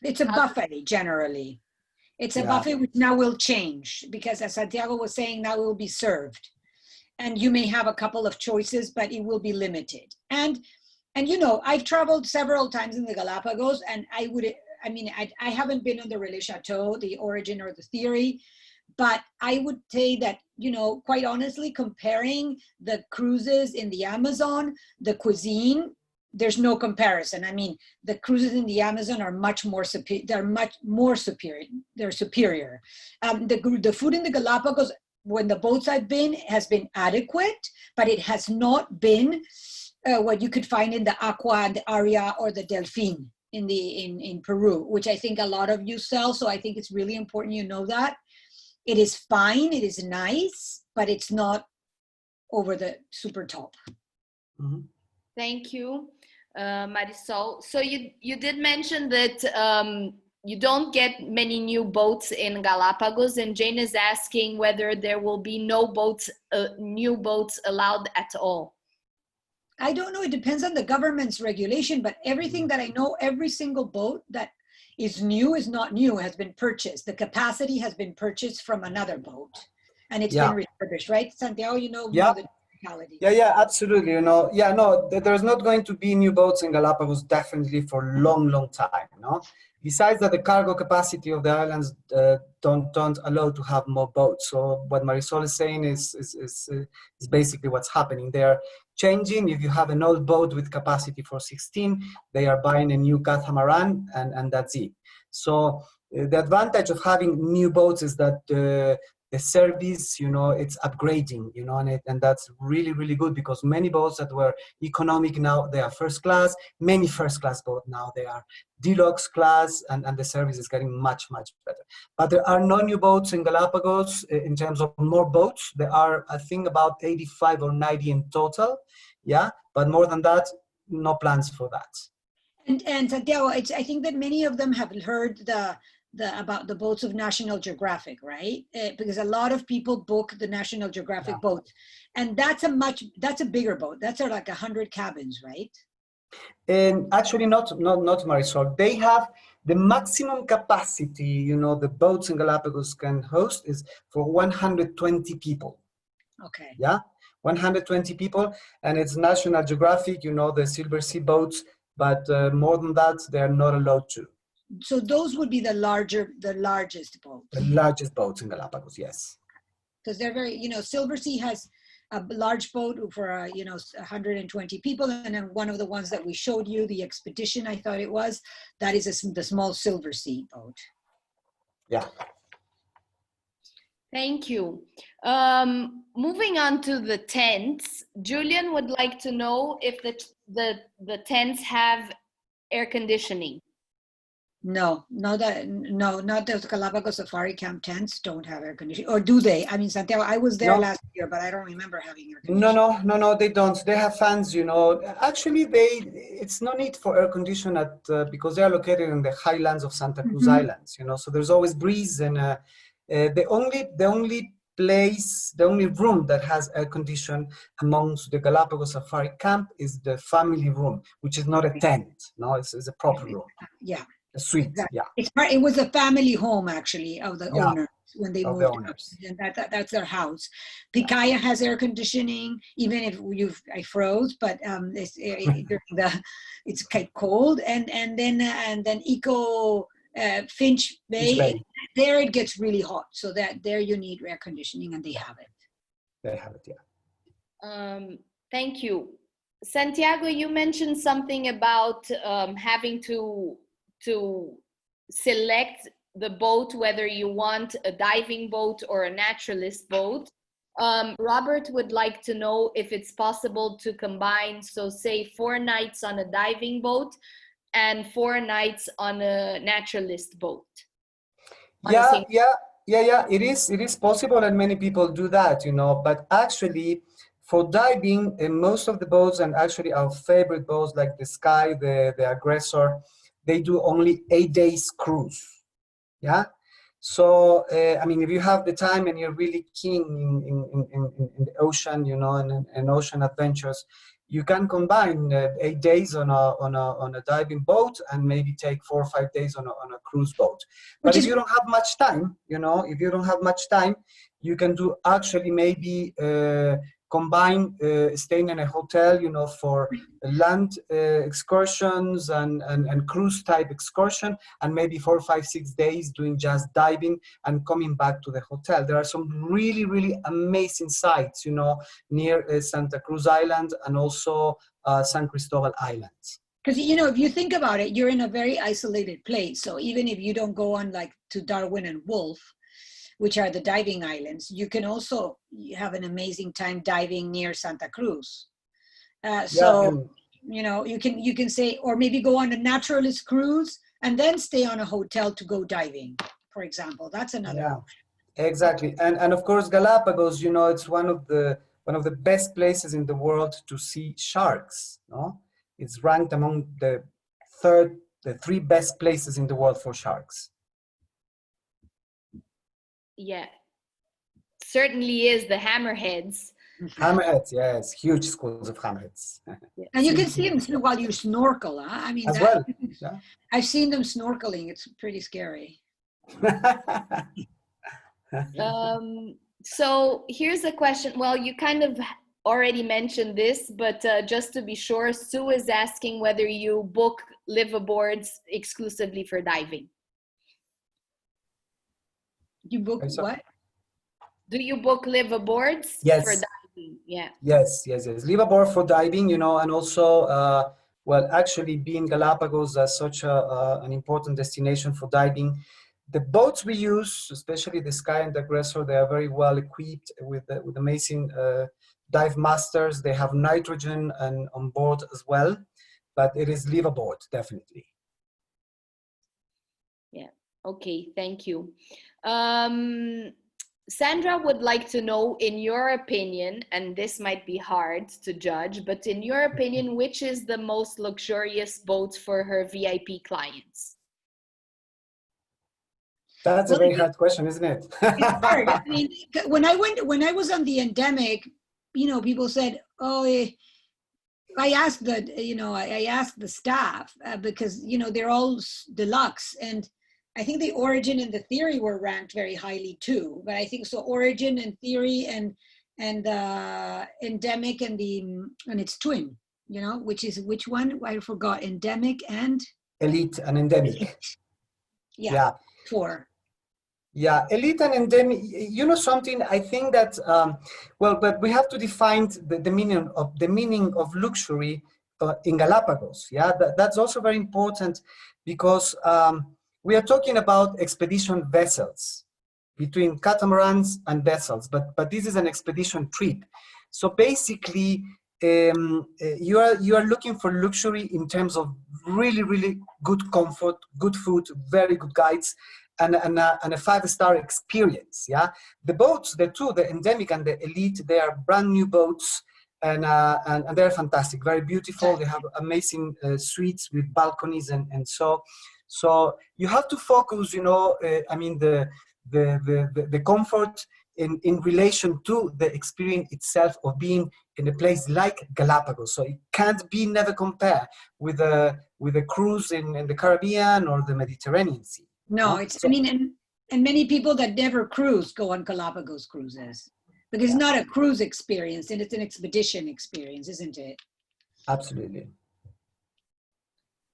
It's a buffet generally. It's a buffet which now will change because, as Santiago was saying, now it will be served. And you may have a couple of choices, but it will be limited. And you know, I've traveled several times in the Galapagos, and I haven't been on the Relais Chateau, the origin or the theory, but I would say that, you know, quite honestly, comparing the cruises in the Amazon, the cuisine, there's no comparison. I mean, the cruises in the Amazon are much more superior. They're much more superior. They're superior. The food in the Galapagos, when the boats I've been has been adequate, but it has not been what you could find in the Aqua and the Aria or the Delfin in Peru, which I think a lot of you sell. So I think it's really important you know that. It is fine, it is nice, but it's not over the super top. Mm-hmm. Thank you, Marisol. So you did mention that you don't get many new boats in Galapagos, and Jane is asking whether there will be no boats, new boats allowed at all. I don't know, it depends on the government's regulation, but everything that I know, every single boat that is new is not new, has been purchased. The capacity has been purchased from another boat and it's been refurbished, right? Santiago, you know more the technicality. Yeah, absolutely. You know, there's not going to be new boats in Galapagos definitely for a long time, no? Besides that, the cargo capacity of the islands don't allow to have more boats. So what Marisol is saying is basically what's happening. They're changing. If you have an old boat with capacity for 16, they are buying a new catamaran, and that's it. So the advantage of having new boats is that the service, you know, it's upgrading, you know, and that's really good, because many boats that were economic now, they are first class. Many first class boats now, they are deluxe class, and the service is getting much better. But there are no new boats in Galapagos in terms of more boats. There are, I think, about 85 or 90 in total. Yeah, but more than that, no plans for that. And Santiago, I think that many of them have heard about the boats of National Geographic, right? Because a lot of people book the National Geographic boats, and that's a bigger boat. That's like 100 cabins, right? And actually, not Marisol. They have the maximum capacity, you know, the boats in Galapagos can host is for 120 people. Okay. Yeah, 120 people, and it's National Geographic, you know, the Silver Sea boats, but more than that, they're not allowed to. So those would be the largest boats. The largest boats in Galapagos, yes. Because they're very, you know, Silver Sea has a large boat for, you know, 120 people. And then one of the ones that we showed you, the Expedition, I thought it was, that is the small Silver Sea boat. Yeah. Thank you. Moving on to the tents, Julian would like to know if the tents have air conditioning. No, not those Galapagos Safari Camp tents don't have air conditioning, or do they? I mean, Santiago, I was there last year, but I don't remember having air conditioning. No, they don't. They have fans, you know. Actually, it's no need for air conditioning because they are located in the highlands of Santa Cruz Islands, you know. So there's always breeze, and the only room that has air conditioning amongst the Galapagos Safari Camp is the family room, which is not a tent. No, it's a proper room. Yeah. A suite, exactly. It was a family home, actually, of the owners when they moved out, and that's their house. Picaya has air conditioning, even if I froze, but it's quite cold, and then Eco Finch Bay, there it gets really hot, so that there you need air conditioning, and they have it. They have it, yeah. Thank you, Santiago. You mentioned something about having to select the boat, whether you want a diving boat or a naturalist boat. Robert would like to know if it's possible to combine, so say 4 nights on a diving boat and 4 nights on a naturalist boat. Yeah, it is possible, and many people do that, you know, but actually for diving, most of the boats, and actually our favorite boats like the Sky, the Aggressor, they do only 8 days cruise. Yeah. So, I mean, if you have the time and you're really keen in the ocean, you know, and ocean adventures, you can combine 8 days on a diving boat and maybe take 4 or 5 days on a cruise boat. But if you don't have much time, you know, you can do actually maybe combine staying in a hotel, you know, for land excursions and cruise type excursion, and maybe 4, 5, 6 days doing just diving and coming back to the hotel. There are some really amazing sites, you know, near Santa Cruz Island and also San Cristobal Islands. Because, you know, if you think about it, you're in a very isolated place. So even if you don't go on like to Darwin and Wolf, which are the diving islands. You can also have an amazing time diving near Santa Cruz. Yeah, You know, you can say, or maybe go on a naturalist cruise and then stay on a hotel to go diving, for example. That's another yeah. option. Exactly, and of course Galapagos, you know, it's one of the best places in the world to see sharks. No, it's ranked among the three best places in the world for sharks. Yeah, certainly is the hammerheads. Hammerheads, yes, huge schools of hammerheads. Yeah. And you can see them while you snorkel. Huh? I mean, As well. Yeah. I've seen them snorkeling. It's pretty scary. So here's a question. Well, you kind of already mentioned this, but just to be sure, Sue is asking whether you book liveaboards exclusively for diving. You book So- what? Do you book liveaboards Yes. for diving? Yeah. Yes. Liveaboard for diving, you know, and also, well, actually being Galapagos as such an important destination for diving, the boats we use, especially the Sky and the Aggressor, they are very well equipped with amazing dive masters. They have nitrogen and on board as well, but it is liveaboard, definitely. Yeah. Okay. Thank you. Sandra would like to know, in your opinion, and this might be hard to judge, but in your opinion, which is the most luxurious boat for her VIP clients? That's Well, a very hard question, isn't it? it's hard. I mean, when I was on the endemic, you know, people said, "Oh, I asked I asked the staff because you know they're all deluxe, and I think the Origin and the Theory were ranked very highly too. But I think so Origin and Theory and endemic and its twin, you know, which one I forgot, endemic and Elite and endemic. yeah. 4. Yeah, elite and endemic, you know something, I think that, well, but we have to define the meaning of luxury in Galapagos. Yeah, that's also very important because we are talking about expedition vessels between catamarans and vessels, but this is an expedition trip. So basically, you are looking for luxury in terms of really good comfort, good food, very good guides, and a 5-star experience. Yeah, the boats, the endemic and the elite, they are brand new boats, and they're fantastic, very beautiful. They have amazing suites with balconies and so you have to focus, you know, I mean the comfort in relation to the experience itself of being in a place like Galapagos. So it can't be never compare with a cruise in the Caribbean or the Mediterranean Sea. No, I mean, and many people that never cruise go on Galapagos cruises because it's not a cruise experience, and it's an expedition experience, isn't it? Absolutely.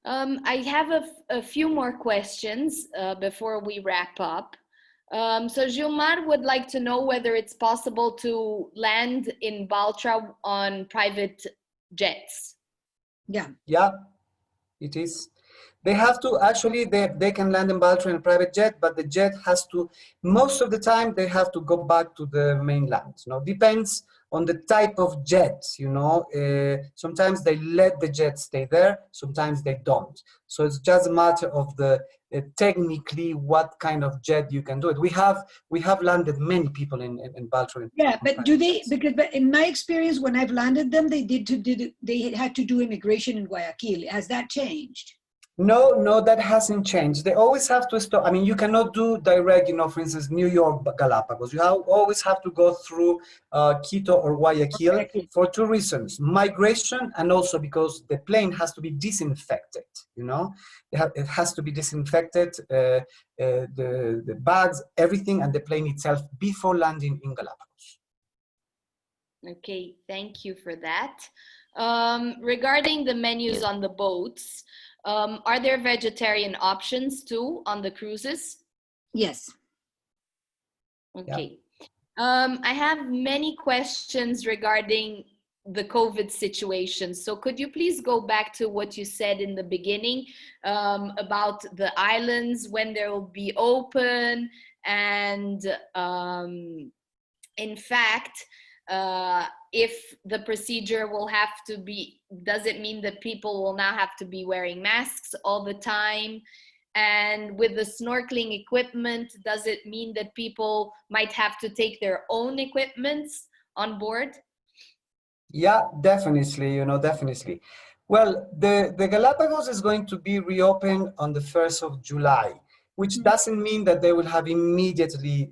I have a few more questions before we wrap up. So Gilmar would like to know whether it's possible to land in Baltra on private jets. Yeah. Yeah, it is. They have to, actually, they can land in Baltra in a private jet, but the jet has to, most of the time, they have to go back to the mainland. You know, depends on the type of jet, you know. Sometimes they let the jet stay there, sometimes they don't. So it's just a matter of the technically what kind of jet you can do it. We have landed many people in Baltra. Yeah, but do they, because but in my experience, when I've landed them, they had to do immigration in Guayaquil. Has that changed? No, that hasn't changed. They always have to stop. I mean, you cannot do direct, you know, for instance, New York, Galapagos. You always have to go through Quito or Guayaquil for 2 reasons: migration, and also because the plane has to be disinfected, you know. It has to be disinfected, the bags, everything, and the plane itself before landing in Galapagos. Okay, thank you for that. Regarding the menus on the boats, are there vegetarian options too on the cruises? Yes. Okay. I have many questions regarding the COVID situation. So could you please go back to what you said in the beginning about the islands, when they will be open, And in fact, if the procedure will have to be, does it mean that people will now have to be wearing masks all the time? And with the snorkeling equipment, does it mean that people might have to take their own equipments on board? Yeah, definitely, definitely. Well, the Galapagos is going to be reopened on the 1st of July, which doesn't mean that they will have immediately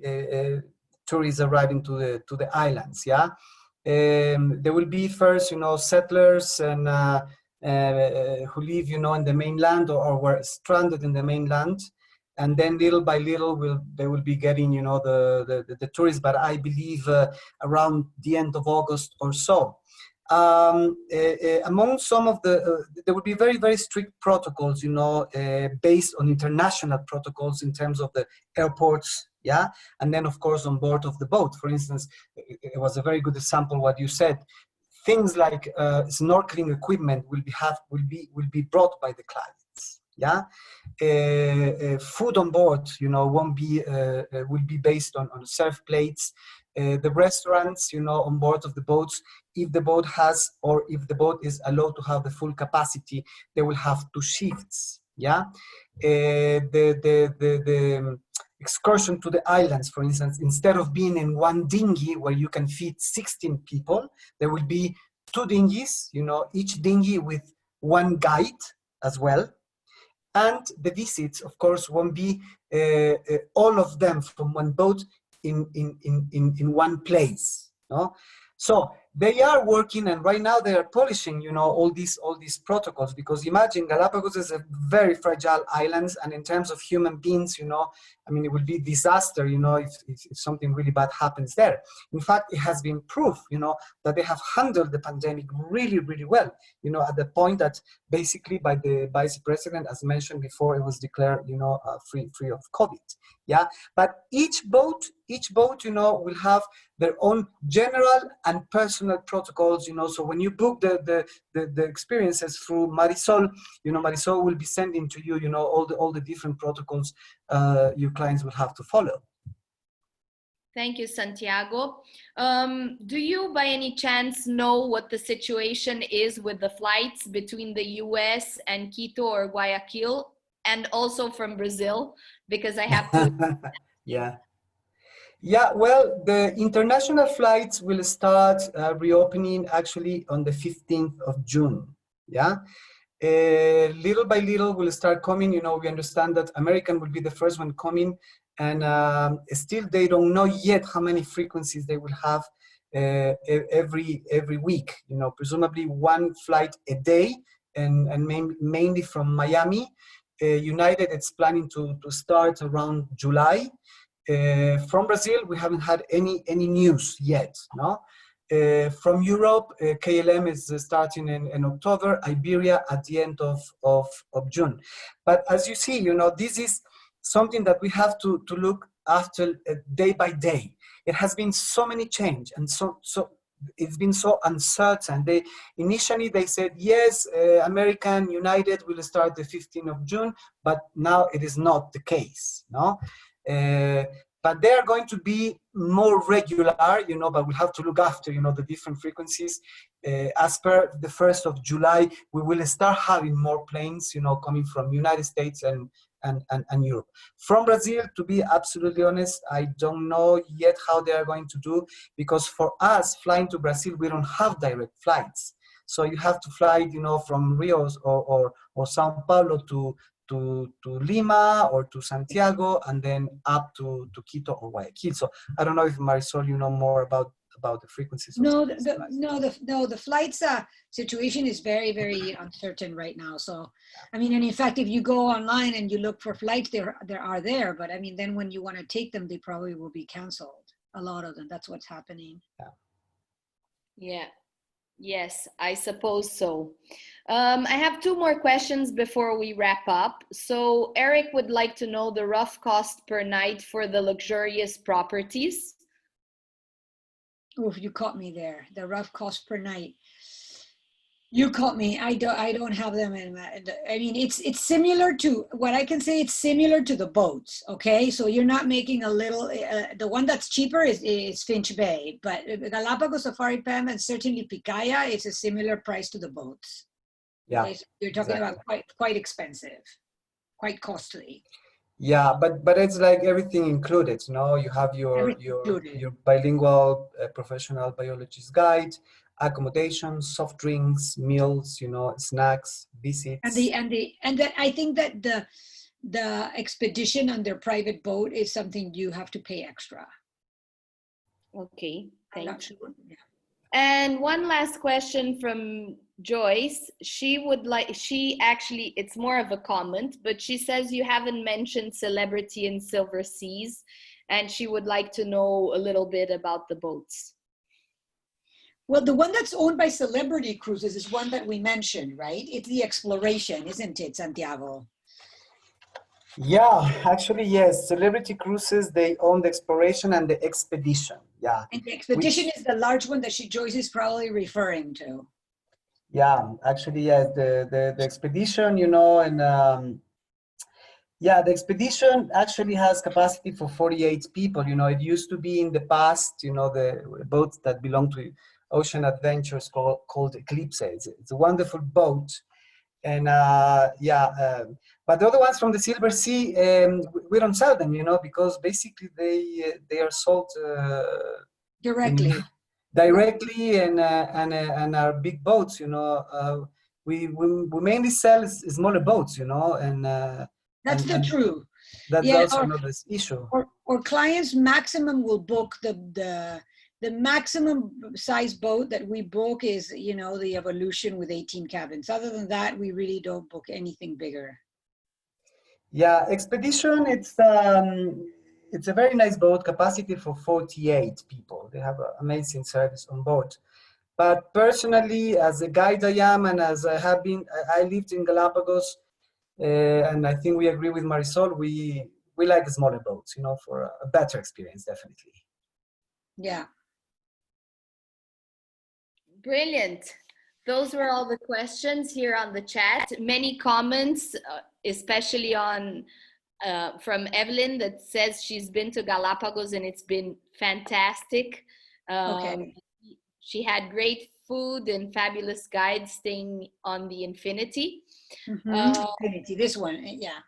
tourists arriving to the islands, yeah? There will be first, settlers and who live, in the mainland or were stranded in the mainland. And then little by little, they will be getting, the tourists, but I believe around the end of August or so. Among some of there will be very, very strict protocols, based on international protocols in terms of the airports, yeah, and then of course on board of the boat. For instance, it was a very good example what you said. Things like snorkeling equipment will be brought by the clients, yeah. Food on board, won't be will be based on surf plates. The restaurants, on board of the boats, if the boat has, or if the boat is allowed to have the full capacity, they will have 2 shifts, yeah. The excursion to the islands, for instance, instead of being in one dinghy where you can fit 16 people, there will be 2 dinghies, each dinghy with 1 guide as well. And the visits, of course, won't be all of them from one boat in one place, no? So they are working, and right now they are polishing, all these protocols, because imagine Galapagos is a very fragile island, and in terms of human beings, I mean, it will be disaster, if something really bad happens there. In fact, it has been proof, that they have handled the pandemic really, really well, at the point that basically by the vice president, as mentioned before, it was declared, free of COVID. Yeah, but each boat, will have their own general and personal protocols, so when you book the experiences through Marisol, Marisol will be sending to you, all the different protocols your clients will have to follow. Thank you, Santiago. Do you by any chance know what the situation is with the flights between the US and Quito or Guayaquil, and also from Brazil? Because I have to. Yeah, well, the international flights will start reopening actually on the 15th of June, yeah? Little by little will start coming, we understand that American will be the first one coming, and still they don't know yet how many frequencies they will have every week, presumably 1 flight a day, and mainly from Miami. United, it's planning to start around July. From Brazil, we haven't had any news yet, no? From Europe, KLM is starting in October, Iberia at the end of June. But as you see, this is something that we have to look after day by day. It has been so many change, and so it's been so uncertain. Initially they said, yes, American United will start the 15th of June, but now it is not the case, no? But they are going to be more regular, but we have to look after, the different frequencies. As per the 1st of July, we will start having more planes, coming from United States and Europe. From Brazil, to be absolutely honest, I don't know yet how they are going to do, because for us, flying to Brazil, we don't have direct flights. So you have to fly, from Rio or Sao Paulo to Lima or to Santiago, and then up to Quito or Guayaquil. So I don't know if Marisol, you know more about the frequencies. No, the flights situation is very, very uncertain right now. So, I mean, and in fact, if you go online and you look for flights, there are there, but I mean, then when you want to take them, they probably will be canceled. A lot of them. That's what's happening. Yeah. Yes, I suppose so. I have 2 more questions before we wrap up. So Eric would like to know the rough cost per night for the luxurious properties. Oh, you caught me there. The rough cost per night. You caught me. I don't have them I mean, it's similar to what I can say. It's similar to the boats. Okay, so you're not making a little. The one that's cheaper is Finch Bay, but Galapagos Safari Pam and certainly Picaya, it's a similar price to the boats. Yeah, Okay, so you're talking exactly. about quite expensive, quite costly. Yeah, but it's like everything included, you know. You have Everything included. your bilingual professional biologist guide, accommodation, soft drinks, meals, you know, snacks, And visits. that I think that the expedition on their private boat is something you have to pay extra. Okay, I'm not thank you. sure. Yeah. And one last question from Joyce. She actually, it's more of a comment, but she says you haven't mentioned Celebrity and Silver Seas, and she would like to know a little bit about the boats. Well, the one that's owned by Celebrity Cruises is one that we mentioned, right? It's the Exploration, isn't it, Santiago? Yeah, actually, yes. Celebrity Cruises, they own the exploration and the expedition. Yeah, And the Expedition which, is the large one that Joyce is probably referring to. yeah, actually, yes, the expedition, you know, and yeah, the expedition actually has capacity for 48 people. You know, it used to be in the past, you know, the boats that belong to Ocean Adventures called Eclipse. It's a wonderful boat. And yeah, but the other ones from the Silver Sea, we don't sell them, you know, because basically they are sold in Directly. directly and are big boats, you know. We mainly sell smaller boats, you know, That's the and truth. that's Yeah, also another issue. or clients maximum will book the maximum size boat that we book is, you know, the Evolution with 18 cabins. Other than that, we really don't book anything bigger. Yeah, Expedition, it's a very nice boat, capacity for 48 people. They have an amazing service on board. But personally, as a guide I am, and as I have been, I lived in Galapagos, and I think we agree with Marisol, we like smaller boats, you know, for a better experience, definitely. Yeah. Brilliant. Those were all the questions here on the chat. Many comments, especially on from Evelyn, that says she's been to Galapagos and it's been fantastic. Okay. She had great food and fabulous guides staying on the Infinity. Infinity, this one, yeah.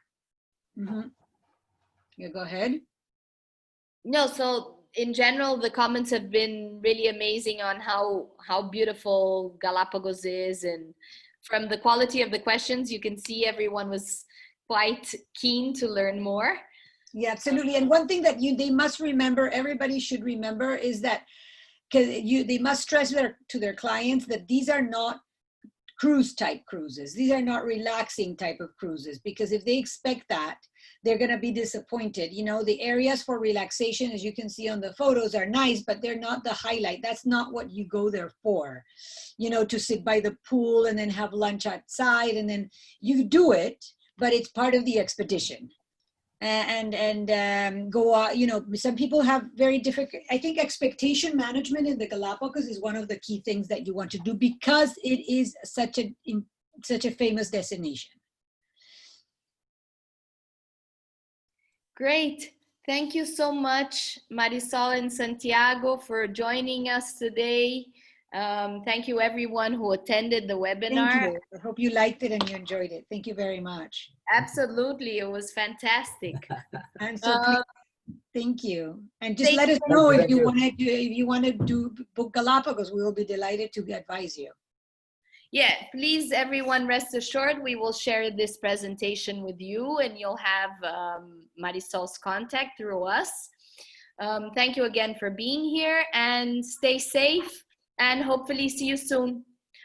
You go ahead. No, so in general, the comments have been really amazing on how beautiful Galapagos is, and from the quality of the questions, you can see everyone was quite keen to learn more. Yeah, absolutely. And one thing that they must remember, everybody should remember, is that because they must stress to their clients that these are not cruise type cruises. These are not relaxing type of cruises, because if they expect that, they're going to be disappointed. You know, the areas for relaxation, as you can see on the photos, are nice, but they're not the highlight. That's not what you go there for, you know, to sit by the pool and then have lunch outside, and then you do it, but it's part of the expedition. And go out, you know, some people have very difficult, I think expectation management in the Galapagos is one of the key things that you want to do, because it is such a famous destination. Great. Thank you so much, Marisol and Santiago, for joining us today. Thank you everyone who attended the webinar. Thank you. I hope you liked it and you enjoyed it. Thank you very much. Absolutely, it was fantastic. And so please, thank you. And just Thank let us you. know Thank you. if you want to do book Galapagos. We will be delighted to advise you. Yeah, please everyone rest assured we will share this presentation with you, and you'll have Marisol's contact through us. Thank you again for being here, and stay safe, and hopefully see you soon.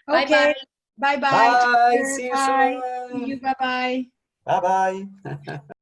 Okay. Bye-bye. Bye-bye. Bye. See you Bye. soon. See you. Bye-bye. Bye bye.